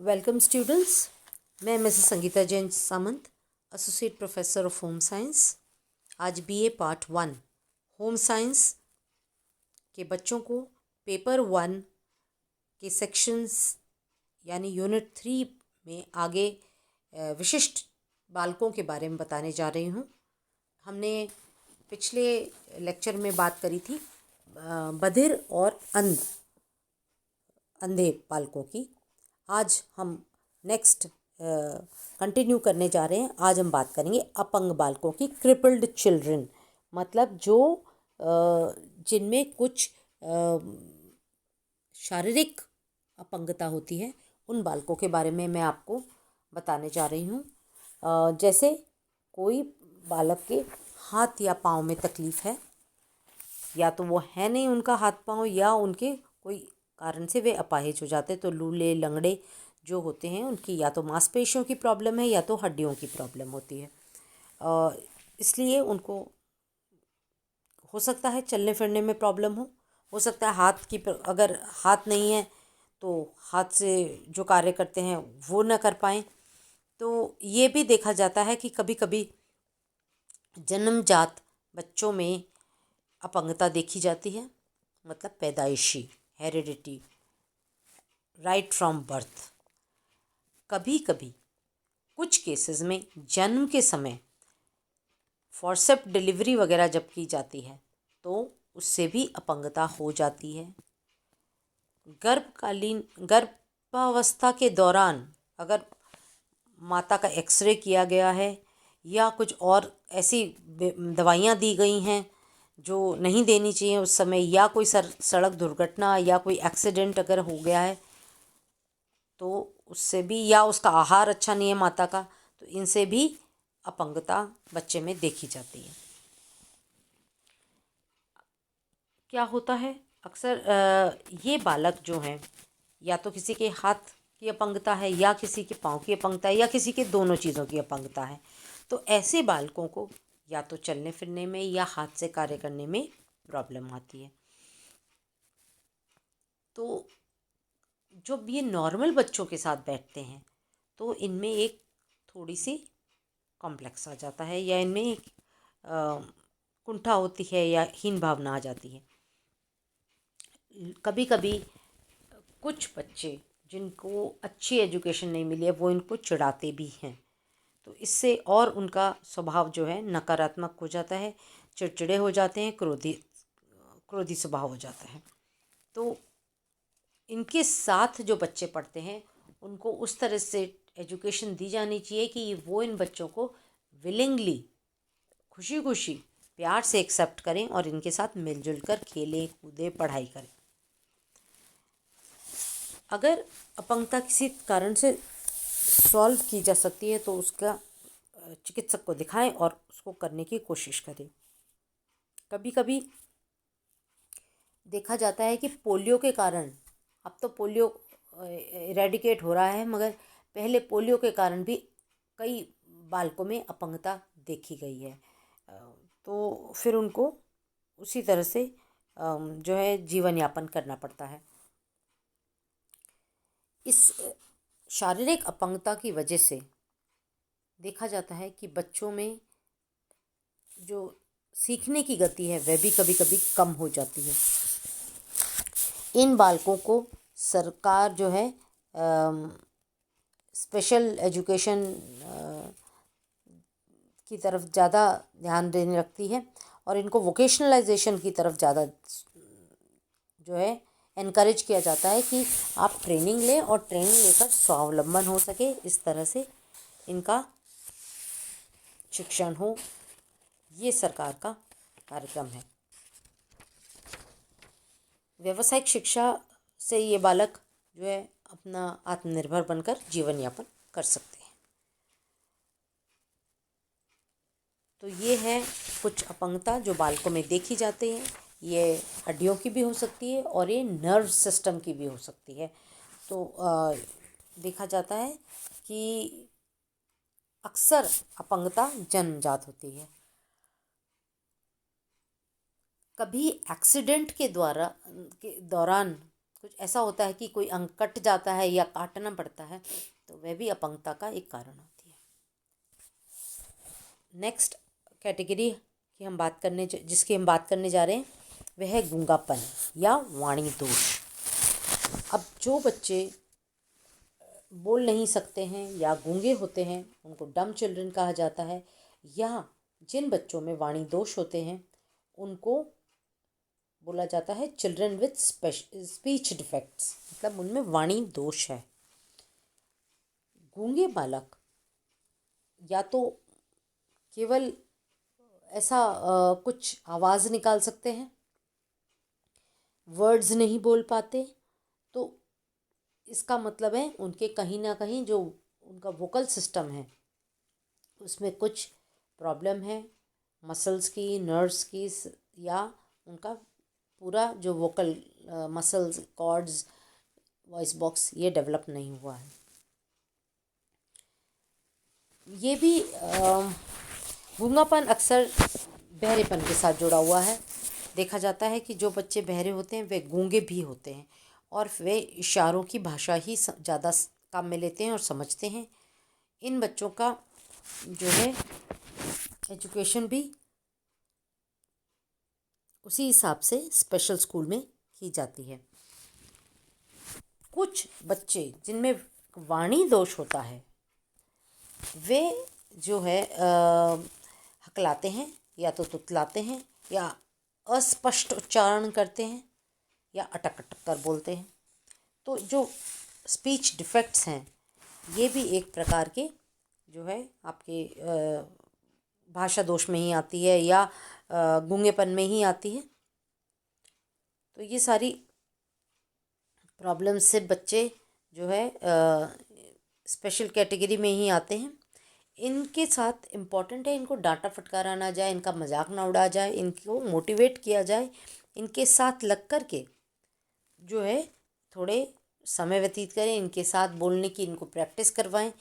Welcome students. मैं Mrs Sangeeta Jain Samant, associate professor of home science. आज BA part 1 home science के बच्चों को पेपर 1 के सेक्शंस यानी यूनिट 3 में आगे विशिष्ट बालकों के बारे में बताने जा रही हूँ। हमने पिछले लेक्चर में बात करी थी बधिर और अंधे बालकों की। आज हम नेक्स्ट कंटिन्यू करने जा रहे हैं। आज हम बात करेंगे अपंग बालकों की, क्रिपल्ड चिल्ड्रन, मतलब जो जिनमें कुछ शारीरिक अपंगता होती है, उन बालकों के बारे में मैं आपको बताने जा रही हूँ। जैसे कोई बालक के हाथ या पाँव में तकलीफ़ है, या तो वो है नहीं उनका हाथ पाँव, या उनके कोई कारण से वे अपाहिज हो जाते, तो लूले लंगड़े जो होते हैं उनकी या तो मांसपेशियों की प्रॉब्लम है या तो हड्डियों की प्रॉब्लम होती है। इसलिए उनको हो सकता है चलने फिरने में प्रॉब्लम हो सकता है हाथ की, अगर हाथ नहीं है तो हाथ से जो कार्य करते हैं वो ना कर पाएँ। तो ये भी देखा जाता है कि कभी कभी जन्मजात बच्चों में अपंगता देखी जाती है, मतलब पैदाइशी, हेरिडिटी, राइट फ्रॉम बर्थ। कभी कभी कुछ केसेस में जन्म के समय फॉरसेप्ट डिलीवरी वगैरह जब की जाती है तो उससे भी अपंगता हो जाती है। गर्भावस्था के दौरान अगर माता का एक्सरे किया गया है या कुछ और ऐसी दवाइयाँ दी गई हैं जो नहीं देनी चाहिए उस समय, या कोई सड़क दुर्घटना या कोई एक्सीडेंट अगर हो गया है तो उससे भी, या उसका आहार अच्छा नहीं है माता का, तो इनसे भी अपंगता बच्चे में देखी जाती है। क्या होता है अक्सर ये बालक जो हैं, या तो किसी के हाथ की अपंगता है, या किसी के पाँव की अपंगता है, या किसी के दोनों चीज़ों की अपंगता है, तो ऐसे बालकों को या तो चलने फिरने में या हाथ से कार्य करने में प्रॉब्लम आती है। तो जब ये नॉर्मल बच्चों के साथ बैठते हैं तो इनमें एक थोड़ी सी कॉम्प्लेक्स आ जाता है, या इनमें एक कुंठा होती है या हीन भावना आ जाती है। कभी कभी कुछ बच्चे जिनको अच्छी एजुकेशन नहीं मिली है वो इनको चिढ़ाते भी हैं, तो इससे और उनका स्वभाव जो है नकारात्मक हो जाता है, चिड़चिड़े हो जाते हैं, क्रोधी स्वभाव हो जाता है। तो इनके साथ जो बच्चे पढ़ते हैं उनको उस तरह से एजुकेशन दी जानी चाहिए कि वो इन बच्चों को विलिंगली, खुशी खुशी, प्यार से एक्सेप्ट करें और इनके साथ मिलजुल कर खेलें, कूदें, पढ़ाई करें। अगर अपंगता किसी कारण से सॉल्व की जा सकती है तो उसका चिकित्सक को दिखाएं और उसको करने की कोशिश करें। कभी कभी देखा जाता है कि पोलियो के कारण, अब तो पोलियो इरेडिकेट हो रहा है, मगर पहले पोलियो के कारण भी कई बालकों में अपंगता देखी गई है। तो फिर उनको उसी तरह से जो है जीवन यापन करना पड़ता है। इस शारीरिक अपंगता की वजह से देखा जाता है कि बच्चों में जो सीखने की गति है वह भी कभी कभी कम हो जाती है। इन बालकों को सरकार जो है स्पेशल एजुकेशन की तरफ ज़्यादा ध्यान देने रखती है, और इनको वोकेशनलाइजेशन की तरफ ज़्यादा जो है एनकरेज किया जाता है कि आप ट्रेनिंग लें और ट्रेनिंग लेकर स्वावलंबन हो सके, इस तरह से इनका शिक्षण हो। ये सरकार का कार्यक्रम है। व्यावसायिक शिक्षा से ये बालक जो है अपना आत्मनिर्भर बनकर जीवन यापन कर सकते हैं। तो ये है कुछ अपंगता जो बालकों में देखी जाती है। ये हड्डियों की भी हो सकती है और ये नर्व सिस्टम की भी हो सकती है। तो देखा जाता है कि अक्सर अपंगता जन्मजात होती है। कभी एक्सीडेंट के दौरान कुछ ऐसा होता है कि कोई अंग कट जाता है या काटना पड़ता है, तो वह भी अपंगता का एक कारण होती है। नेक्स्ट कैटेगरी जिसकी हम बात करने जा रहे हैं वह है गूंगापन या वाणी दोष। अब जो बच्चे बोल नहीं सकते हैं या गूंगे होते हैं उनको डम चिल्ड्रन कहा जाता है, या जिन बच्चों में वाणी दोष होते हैं उनको बोला जाता है चिल्ड्रन विथ स्पीच डिफेक्ट्स, मतलब उनमें वाणी दोष है। गूंगे बालक या तो केवल ऐसा कुछ आवाज़ निकाल सकते हैं, वर्ड्स नहीं बोल पाते, तो इसका मतलब है उनके कहीं ना कहीं जो उनका वोकल सिस्टम है उसमें कुछ प्रॉब्लम है, मसल्स की, नर्व्स की, या उनका पूरा जो vocal muscles, cords, voice box ये डेवलप नहीं हुआ है। ये भी गूंगापन अक्सर बहरेपन के साथ जुड़ा हुआ है। देखा जाता है कि जो बच्चे बहरे होते हैं वे गूंगे भी होते हैं और वे इशारों की भाषा ही ज़्यादा काम में लेते हैं और समझते हैं। इन बच्चों का जो है एजुकेशन भी उसी हिसाब से स्पेशल स्कूल में की जाती है। कुछ बच्चे जिनमें वाणी दोष होता है वे जो है हकलाते हैं या तो तुतलाते हैं या अस्पष्ट उच्चारण करते हैं या अटक अटक कर बोलते हैं। तो जो स्पीच डिफेक्ट्स हैं ये भी एक प्रकार के जो है आपके भाषा दोष में ही आती है या गूंगेपन में ही आती है। तो ये सारी प्रॉब्लम्स से बच्चे जो है स्पेशल कैटेगरी में ही आते हैं। इनके साथ इम्पॉर्टेंट है इनको डांटा फटकारा ना जाए, इनका मजाक ना उड़ा जाए, इनको मोटिवेट किया जाए, इनके साथ लग कर के जो है थोड़े समय व्यतीत करें, इनके साथ बोलने की इनको प्रैक्टिस करवाएं,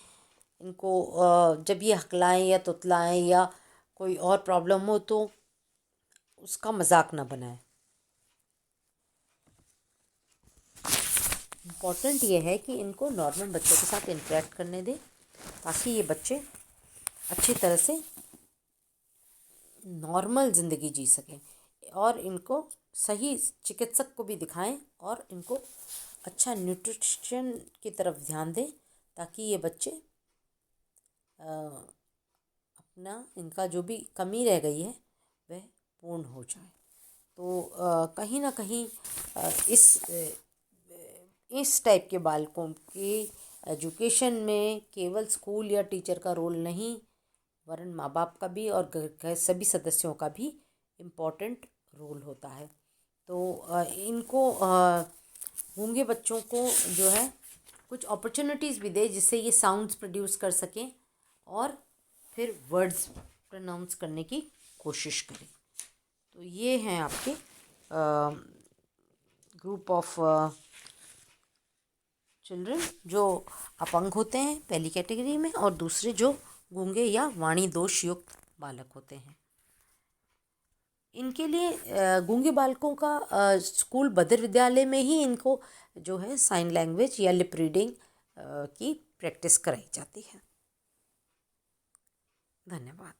इनको जब ये हकलाएं या तुतलाएं या कोई और प्रॉब्लम हो तो उसका मजाक ना बनाएं। इम्पॉर्टेंट ये है कि इनको नॉर्मल बच्चों के साथ इंटरेक्ट करने दें ताकि ये बच्चे अच्छी तरह से नॉर्मल ज़िंदगी जी सकें, और इनको सही चिकित्सक को भी दिखाएं और इनको अच्छा न्यूट्रिशन की तरफ ध्यान दें ताकि ये बच्चे अपना इनका जो भी कमी रह गई है वह पूर्ण हो जाए। तो कहीं ना कहीं इस टाइप के बालकों की एजुकेशन में केवल स्कूल या टीचर का रोल नहीं वरन माँ बाप का भी और घर के सभी सदस्यों का भी इम्पोर्टेंट रोल होता है। तो इनको गूंगे बच्चों को जो है कुछ अपॉर्चुनिटीज़ भी दे जिससे ये साउंड्स प्रोड्यूस कर सकें और फिर वर्ड्स प्रोनाउंस करने की कोशिश करें। तो ये हैं आपके ग्रुप ऑफ चिल्ड्रन जो अपंग होते हैं पहली कैटेगरी में, और दूसरे जो गूंगे या वाणी दोष युक्त बालक होते हैं। इनके लिए गूंगे बालकों का स्कूल बधिर विद्यालय में ही इनको जो है साइन लैंग्वेज या लिप रीडिंग की प्रैक्टिस कराई जाती है। धन्यवाद।